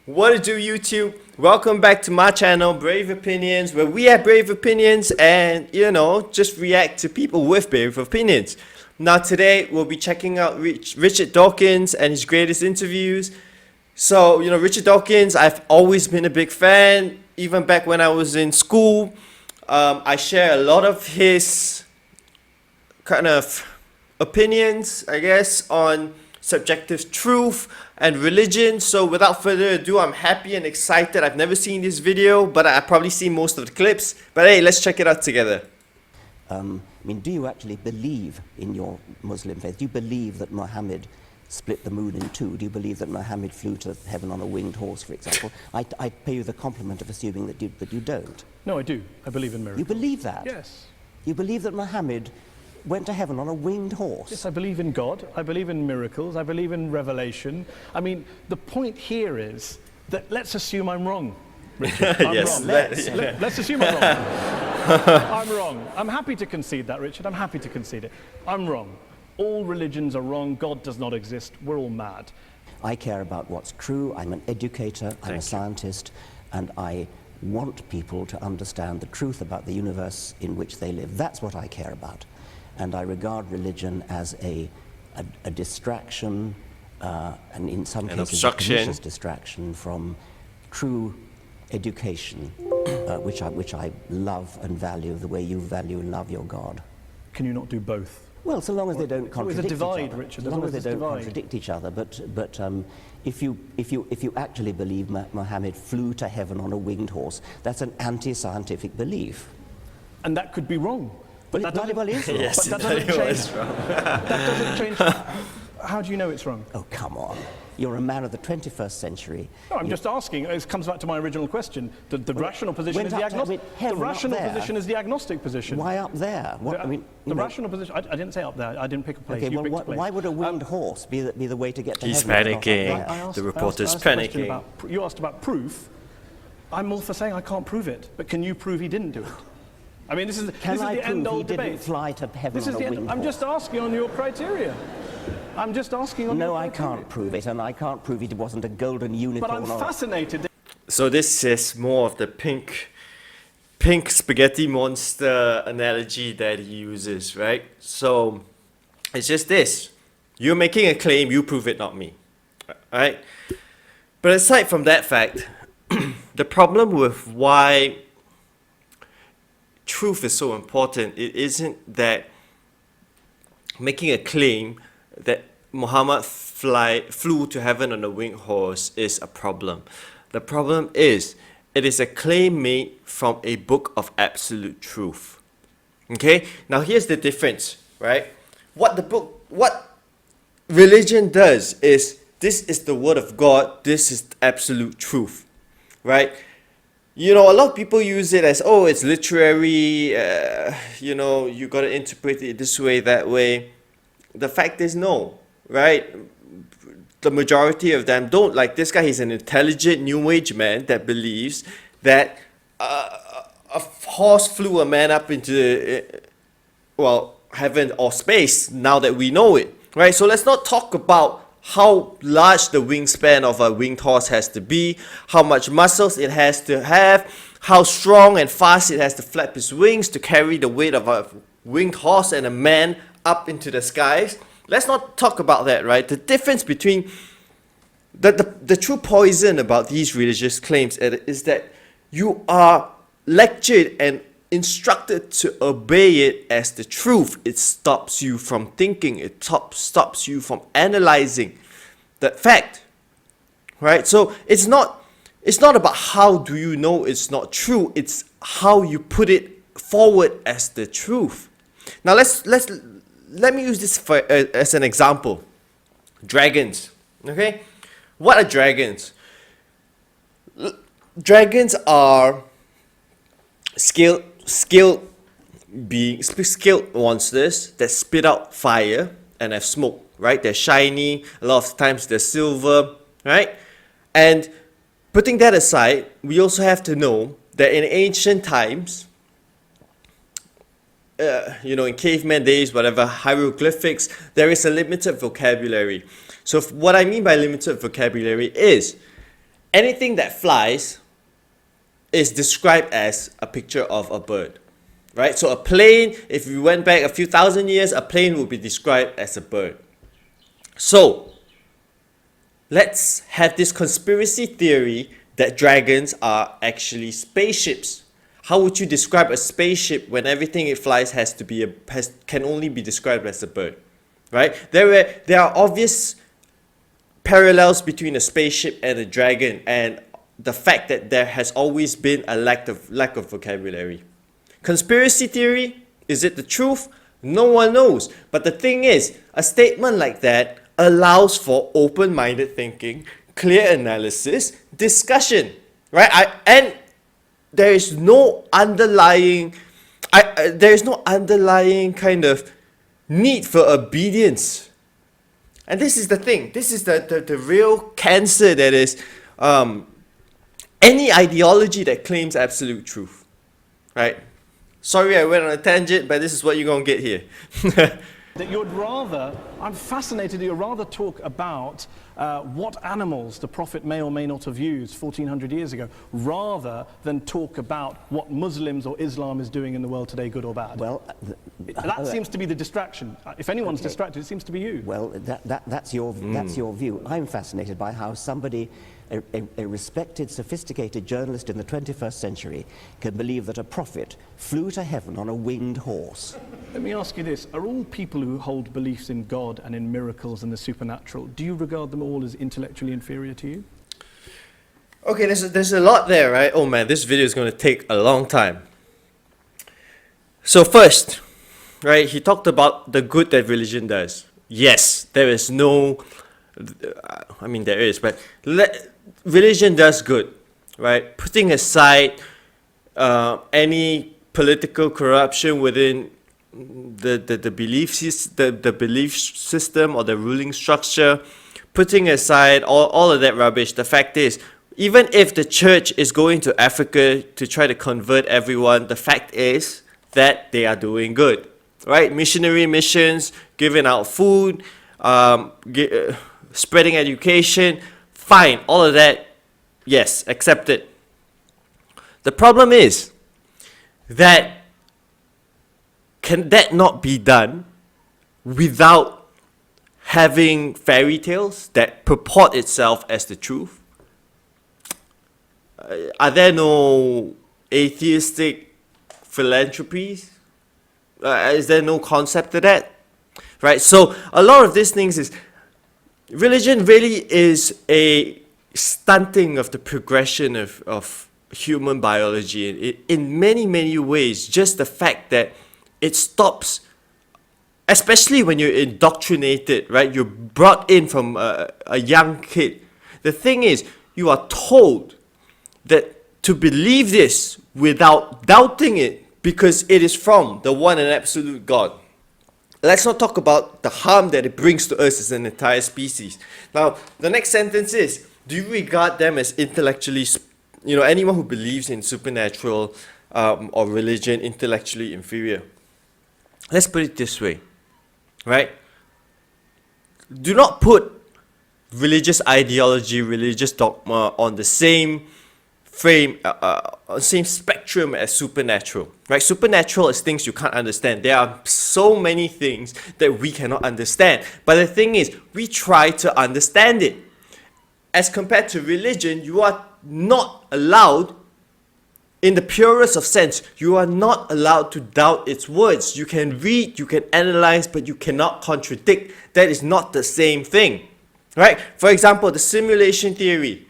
What it do, YouTube? Welcome back to my channel, Brave Opinions, where we have brave opinions and, just react to people with brave opinions. Now today, we'll be checking out Richard Dawkins and his greatest interviews. So, Richard Dawkins, I've always been a big fan, even back when I was in school. I share a lot of his kind of opinions, I guess, on subjective truth and religion. So without further ado, I'm happy and excited. I've never seen this video, but I've probably seen most of the clips. But hey, let's check it out together. Do you actually believe in your Muslim faith? Do you believe that Muhammad split the moon in two? Do you believe that Muhammad flew to heaven on a winged horse, for example? I pay you the compliment of assuming that you don't. No, I do. I believe in miracles. You believe that? Yes. You believe that Muhammad went to heaven on a winged horse? Yes, I believe in God. I believe in miracles. I believe in revelation. The point here is that let's assume I'm wrong, Richard. I'm Yes, wrong. let's. Let's assume I'm wrong. I'm wrong. I'm happy to concede that, Richard. I'm happy to concede it. I'm wrong. All religions are wrong. God does not exist. We're all mad. I care about what's true. I'm an educator. I'm a scientist. And I want people to understand the truth about the universe in which they live. That's what I care about. And I regard religion as a distraction, and in some cases a pernicious distraction from true education, which I love and value the way you value and love your God. Can you not do both? Well, so long as they don't contradict each other. Richard. As long as they don't contradict each other. But if you actually believe Muhammad flew to heaven on a winged horse, that's an anti-scientific belief. And that could be wrong. But that bloody well is wrong. Yes, but that doesn't change. wrong. That doesn't change. How do you know it's wrong? Oh, come on. You're a man of the 21st century. No, I'm just asking. It comes back to my original question. The rational position is the agnostic. The rational position is the agnostic position. Why up there? The rational position. I didn't say up there. I didn't pick a place. Okay, you picked a place. Why would a winged horse be the way to get to He's heaven? panicking. The reporter's panicking. You asked about proof. I'm all for saying I can't prove it, but can you prove he didn't do it? This is the end-all debate. Didn't fly to heaven on a winged horse? I'm just asking on your criteria. I'm just asking on your criteria. No, I can't prove it, and I can't prove it wasn't a golden unicorn. But I'm fascinated. So this is more of the pink spaghetti monster analogy that he uses, right? So it's just this. You're making a claim, you prove it, not me. Right? But aside from that fact, the problem with why truth is so important, it isn't that making a claim that Muhammad flew to heaven on a winged horse is a problem. The problem is, it is a claim made from a book of absolute truth. Okay? Now here's the difference, right? What religion does is, this is the word of God, this is absolute truth, right? A lot of people use it as, oh, it's literary, you got to interpret it this way, that way. The fact is no, right? The majority of them don't. Like this guy, he's an intelligent new age man that believes that a horse flew a man up into, heaven or space, now that we know it, right? So let's not talk about how large the wingspan of a winged horse has to be, how much muscles it has to have, how strong and fast it has to flap its wings to carry the weight of a winged horse and a man up into the skies. Let's not talk about that, right? The difference between the true poison about these religious claims is that you are lectured and instructed to obey it as the truth. It stops you from thinking. It stops you from analyzing that fact, right? So it's not about how do you know it's not true. It's how you put it forward as the truth. Now let me use this as an example. Dragons, okay? What are dragons? Dragons are skilled monsters that spit out fire and have smoke, right? They're shiny, a lot of times they're silver, right? And putting that aside, we also have to know that in ancient times, in caveman days, whatever, hieroglyphics, there is a limited vocabulary. So what I mean by limited vocabulary is, anything that flies is described as a picture of a bird, right? So a plane, if we went back a few thousand years, a plane would be described as a bird. So let's have this conspiracy theory that dragons are actually spaceships. How would you describe a spaceship when everything it flies can only be described as a bird, right? There are obvious parallels between a spaceship and a dragon, and the fact that there has always been a lack of vocabulary. Conspiracy theory, is it the truth? No one knows. But the thing is, a statement like that allows for open-minded thinking, clear analysis, discussion, right? And there is no underlying kind of need for obedience. And this is the thing. This is the real cancer that is any ideology that claims absolute truth, right? Sorry I went on a tangent, but this is what you're going to get here. That I'm fascinated that you'd rather talk about what animals the Prophet may or may not have used 1400 years ago, rather than talk about what Muslims or Islam is doing in the world today, good or bad. Well, that seems to be the distraction. If anyone's distracted, it seems to be you. Well, that's your view. I'm fascinated by how somebody, a respected, sophisticated journalist in the 21st century, can believe that a prophet flew to heaven on a winged horse. Let me ask you this. Are all people who hold beliefs in God and in miracles and the supernatural, do you regard them all as intellectually inferior to you? Okay, there's a lot there, right? Oh man, this video is going to take a long time. So first, right, he talked about the good that religion does. Yes, there is no... I mean, there is, but religion does good, right? Putting aside any political corruption within the belief system or the ruling structure, putting aside all of that rubbish, the fact is, even if the church is going to Africa to try to convert everyone, the fact is that they are doing good, right? Missionary missions, giving out food, spreading education, fine, all of that, yes, accepted. The problem is that can that not be done without having fairy tales that purport itself as the truth? Are there no atheistic philanthropies? Is there no concept to that? Right, so a lot of these things is, religion really is a stunting of the progression of human biology in many, many ways. Just the fact that it stops, especially when you're indoctrinated, right? You're brought in from a young kid. The thing is, you are told that to believe this without doubting it because it is from the one and absolute God. Let's not talk about the harm that it brings to us as an entire species. Now, the next sentence is, do you regard them as intellectually, anyone who believes in supernatural or religion, intellectually inferior? Let's put it this way, right? Do not put religious ideology, religious dogma on the same same spectrum as supernatural, right? Supernatural is things you can't understand. There are so many things that we cannot understand. But the thing is, we try to understand it. As compared to religion, you are not allowed, in the purest of sense, you are not allowed to doubt its words. You can read, you can analyze, but you cannot contradict. That is not the same thing, right? For example, the simulation theory.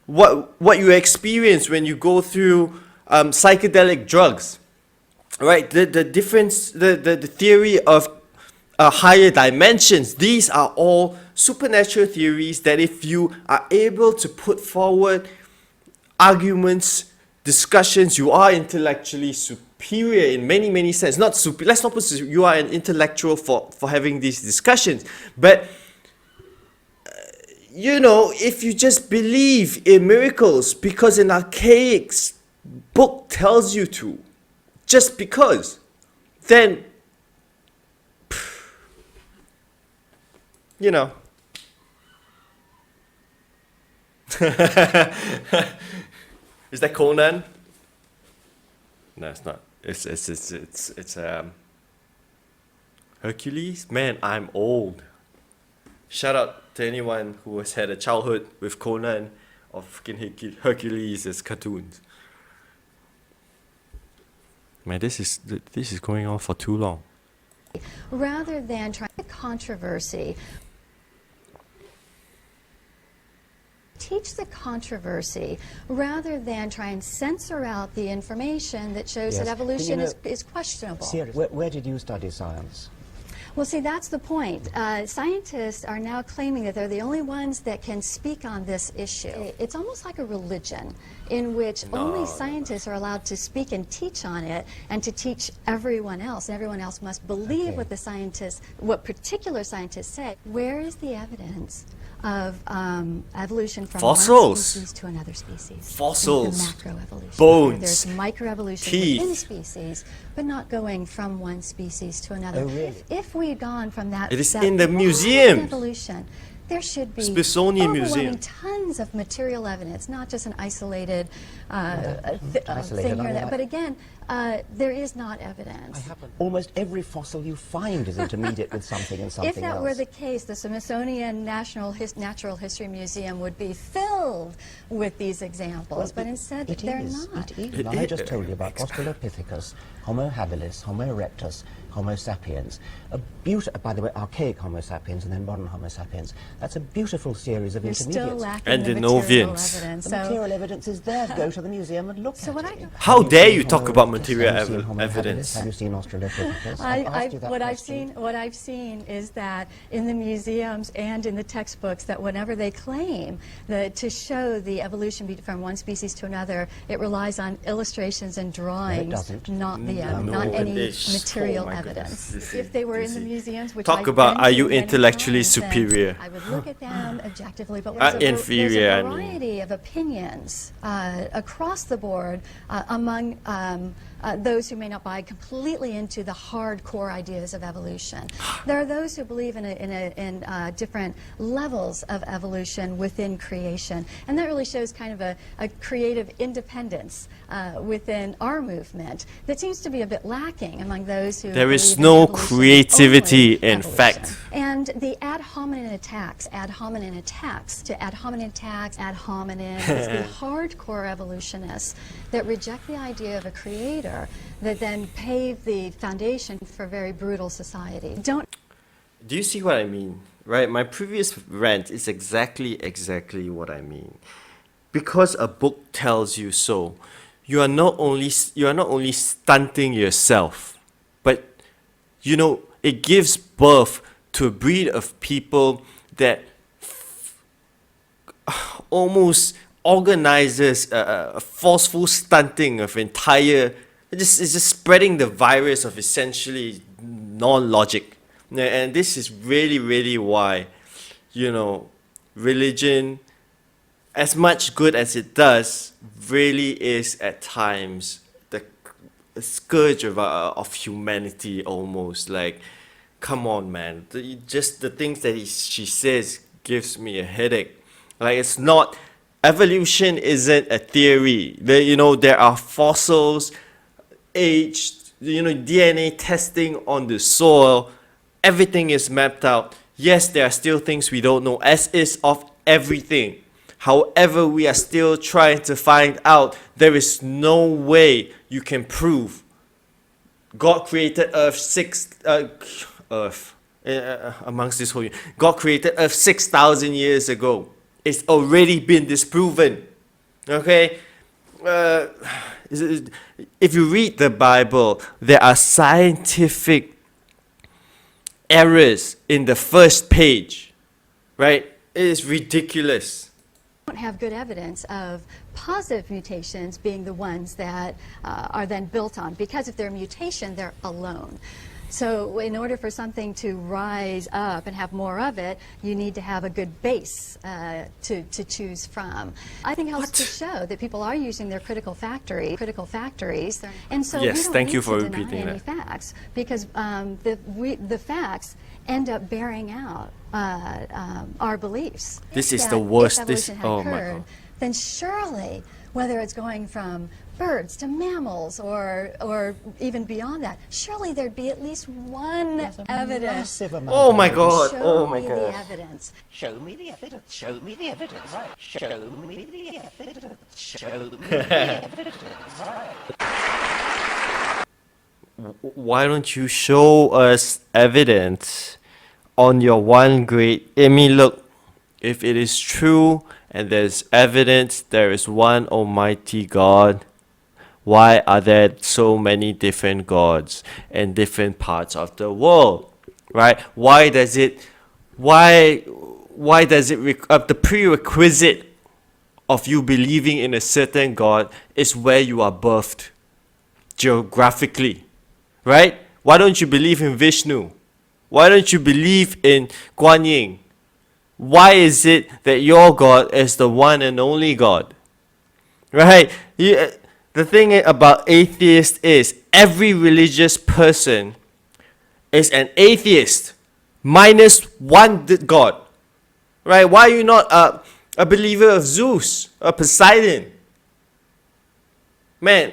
What you experience when you go through psychedelic drugs, right? The difference, the theory of higher dimensions. These are all supernatural theories that if you are able to put forward arguments, discussions, you are intellectually superior in many, many sense. Not super. Let's not put you are an intellectual for having these discussions, but if you just believe in miracles because an archaic book tells you to, just because, then, Is that Conan? No, it's not. It's Hercules? Man, I'm old. Shout out to anyone who has had a childhood with Conan or fucking Hercules as cartoons. Man, this is going on for too long. Rather than trying to controversy, teach the controversy rather than try and censor out the information that shows Yes. that evolution You know, is questionable. Seriously, where did you study science? Well, see, that's the point. Scientists are now claiming that they're the only ones that can speak on this issue. It's almost like a religion in which only scientists are allowed to speak and teach on it and to teach everyone else. And everyone else must believe what the scientists, what particular scientists say. Where is the evidence of evolution from Fossils. one species to another species? Fossils. The macroevolution. Bones. Where there's microevolution Teeth. within species, but not going from one species to another. Oh, really? If we had gone from that, It is that in the broad museum. evolution, there should be Smithsonian overwhelming Museum. tons of material evidence, not just an isolated, Isolated, thing here I and there. like- But again, there is not evidence. Almost every fossil you find is intermediate with something and something If that else. were the case, the Smithsonian Natural History Museum would be filled with these examples, but instead It they're is. not. It is. I just told you about Australopithecus, Homo habilis, Homo erectus, Homo sapiens. By the way, archaic Homo sapiens and then modern Homo sapiens. That's a beautiful series of You're still intermediates. lacking And the the material Novians. evidence. The So, material evidence is there. Go to the museum and look So at what it. I- How Have dare seen you talk Homo about erectus? material Have you seen Homo habilis? evidence? Have you seen Australopithecus? I've asked you that question. What I've seen is that in the museums and in the textbooks that whenever they claim that to show the evolution from one species to another, it relies on illustrations and drawings, doesn't. not the No, not it any is. material Oh my evidence. goodness. If they were in the Dizzy. museums, which Talk I've about, been are to you many intellectually times, then superior? I would look at them objectively, but Inferior, I there's a mean. variety of opinions across the board among those who may not buy completely into the hardcore ideas of evolution. There are those who believe in different levels of evolution within creation, and that really shows kind of a creative independence within our movement that seems to be a bit lacking among those who There is believe in no evolution, creativity only in evolution. fact. And the ad hominem attacks to ad hominem attacks, ad hominem, is the hardcore evolutionists that reject the idea of a creator that then pave the foundation for a very brutal society. Do you see what I mean? Right? My previous rant is exactly what I mean. Because a book tells you so, you are not only stunting yourself, but it gives birth to a breed of people that almost organizes a forceful stunting of entire. It's just spreading the virus of essentially non-logic. And this is really why, religion, as much good as it does, really is at times the scourge of humanity almost. Like, come on, man. Just the things that she says gives me a headache. Like, it's not, evolution isn't a theory. There are fossils, aged, DNA testing on the soil. Everything is mapped out. Yes, there are still things we don't know, as is of everything. However, we are still trying to find out. There is no way you can prove God created amongst this whole. God created Earth 6,000 years ago. It's already been disproven. Okay? If you read the Bible, there are scientific errors in the first page. Right? It is ridiculous. Don't have good evidence of positive mutations being the ones that are then built on, because if they're a mutation, they're alone. So in order for something to rise up and have more of it, you need to have a good base to choose from. I think it helps to show that people are using their critical factories, and so Yes, we don't thank need you for to deny repeating any that. facts, because the facts end up bearing out our beliefs. This is That the worst. If This, evolution had oh my occurred, God. then surely, whether it's going from birds to mammals or even beyond that, surely there'd be at least one evidence. Massive amount Oh of my evidence. God. Show Oh my me God. the evidence. Show me the evidence. Show me the evidence. Right. Show me the evidence. Show me the evidence. Right. Why don't you show us evidence on your one great... I mean, look, if it is true and there's evidence there is one almighty God, why are there so many different gods in different parts of the world, right? Why does it the prerequisite of you believing in a certain God is where you are birthed geographically, right? Why don't you believe in Vishnu? Why don't you believe in Guan Yin? Why is it that your God is the one and only God? Right? The thing about atheist is every religious person is an atheist minus one God. Right? Why are you not a believer of Zeus or Poseidon? Man,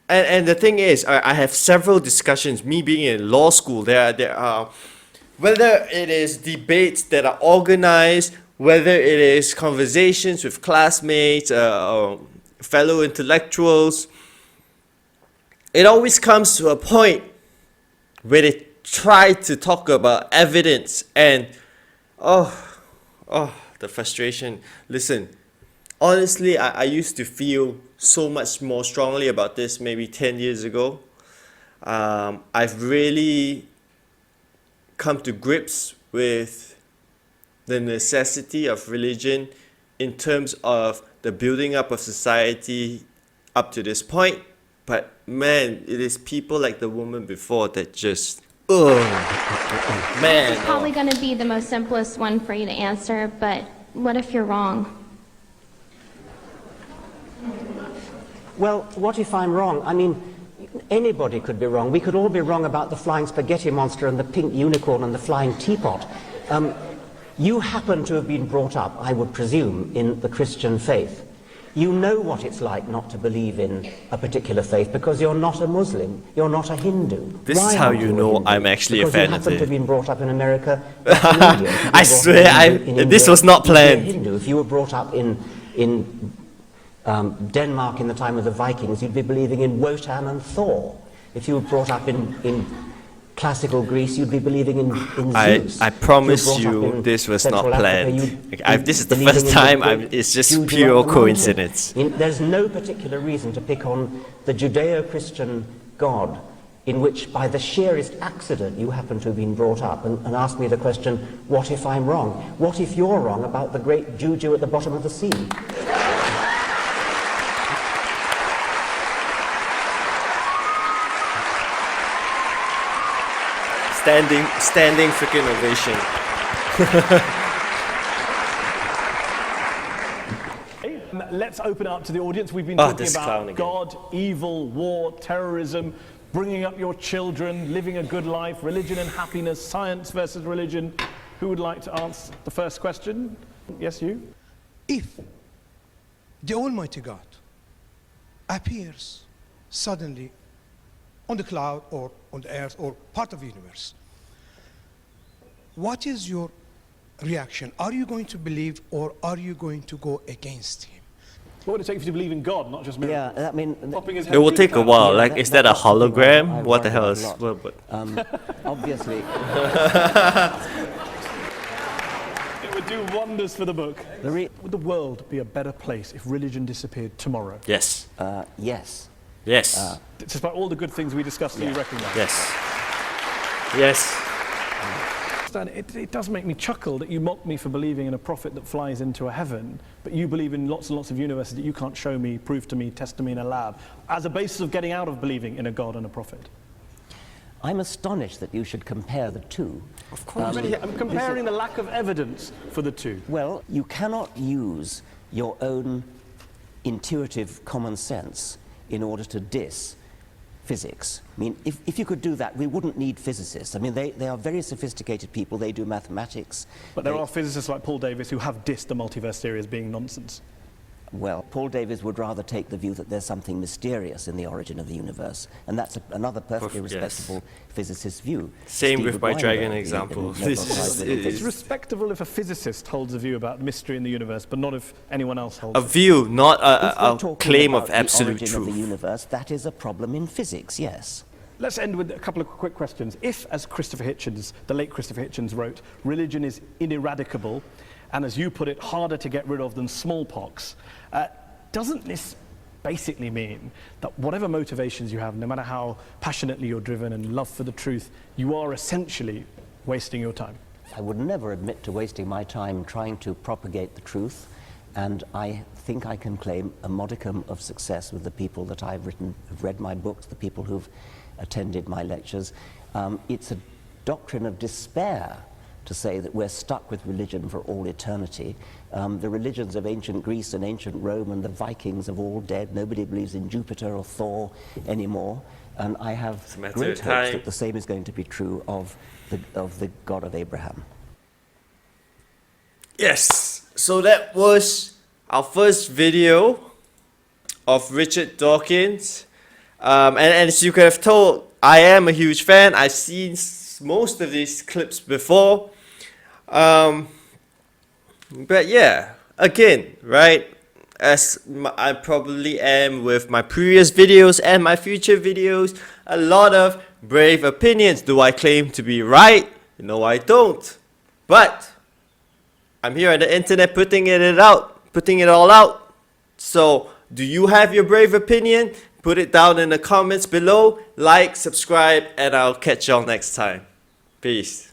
and the thing is, I have several discussions, me being in law school, there are, whether it is debates that are organized, whether it is conversations with classmates, fellow intellectuals, it always comes to a point where they try to talk about evidence and, the frustration. Listen, honestly, I used to feel so much more strongly about this maybe 10 years ago. I've really come to grips with the necessity of religion in terms of the building up of society up to this point. But man, it is people like the woman before that just, man. It's probably going to be the most simplest one for you to answer, but what if you're wrong? Well, what if I'm wrong? I mean, anybody could be wrong. We could all be wrong about the flying spaghetti monster and the pink unicorn and the flying teapot. You happen to have been brought up, I would presume, in the Christian faith. You know what it's like not to believe in a particular faith because you're not a Muslim, you're not a Hindu. This Why is how aren't you a know Hindu? I'm actually a because fan you of happen to it. have been brought up in America. In India. If I you were swear, brought up in this India, was not you'd be a planned. Hindu. If you were brought up in Denmark in the time of the Vikings, you'd be believing in Wotan and Thor. If you were brought up in classical Greece, you'd be believing in Zeus. I If promise you were brought you up in this was not Central Africa, planned. you'd This is be the first believing in time great it's just Juju pure of the mountain. coincidence. There's no particular reason to pick on the Judeo-Christian God in which by the sheerest accident you happen to have been brought up and ask me the question, what if I'm wrong? What if you're wrong about the great Juju at the bottom of the sea? Standing freaking ovation. Let's open it up to the audience. We've been Oh, talking this clown about again. God, evil, war, terrorism, bringing up your children, living a good life, religion and happiness, science versus religion. Who would like to answer the first question? Yes, you? If the Almighty God appears suddenly on the cloud or on the earth or part of the universe, what is your reaction? Are you going to believe or are you going to go against him? What would it take for you to believe in God, not just miracles? Yeah, I mean, Popping his head It will through take the a clouds? while. Yeah, Like, is that a that's something hologram? I've What the worried hell about is? a lot. Obviously, It would do wonders for the book. Would the world be a better place if religion disappeared tomorrow? Yes. yes. Yes. Despite all the good things we discussed, do you recognise? Yes. Yes. Stan, it does make me chuckle that you mock me for believing in a prophet that flies into a heaven, but you believe in lots and lots of universes that you can't show me, prove to me, test to me in a lab, as a basis of getting out of believing in a God and a prophet. I'm astonished that you should compare the two. Of course. I'm comparing the lack of evidence for the two. Well, you cannot use your own intuitive common sense in order to diss physics. I mean, if you could do that, we wouldn't need physicists. I mean, they are very sophisticated people. They do mathematics. But there are physicists like Paul Davies who have dissed the multiverse theory as being nonsense. Well, Paul Davies would rather take the view that there's something mysterious in the origin of the universe, and that's another perfectly respectable physicist's view. Same Steve with my Weinberg, dragon the example. Nobel This Prize is- winning It's physicist. respectable if a physicist holds a view about mystery in the universe, but not if anyone else holds A it. view, not If we're a talking claim about of the absolute origin of the truth. universe, that is a problem in physics, yes. Let's end with a couple of quick questions. If, as Christopher Hitchens, the late Christopher Hitchens wrote, religion is ineradicable, and as you put it, harder to get rid of than smallpox, doesn't this basically mean that whatever motivations you have, no matter how passionately you're driven and love for the truth, you are essentially wasting your time? I would never admit to wasting my time trying to propagate the truth, and I think I can claim a modicum of success with the people that I've have read my books, the people who've attended my lectures. It's a doctrine of despair to say that we're stuck with religion for all eternity. The religions of ancient Greece and ancient Rome and the Vikings are all dead. Nobody believes in Jupiter or Thor anymore. And I have matter great of hopes time. that the same is going to be true of the God of Abraham. Yes, so that was our first video of Richard Dawkins. And as you could have told, I am a huge fan. I've seen most of these clips before. But yeah, again, right, as I probably am with my previous videos and my future videos, a lot of brave opinions. Do I claim to be right? No, I don't. But I'm here on the internet putting it all out. So, do you have your brave opinion? Put it down in the comments below. Like, subscribe, and I'll catch y'all next time. Peace.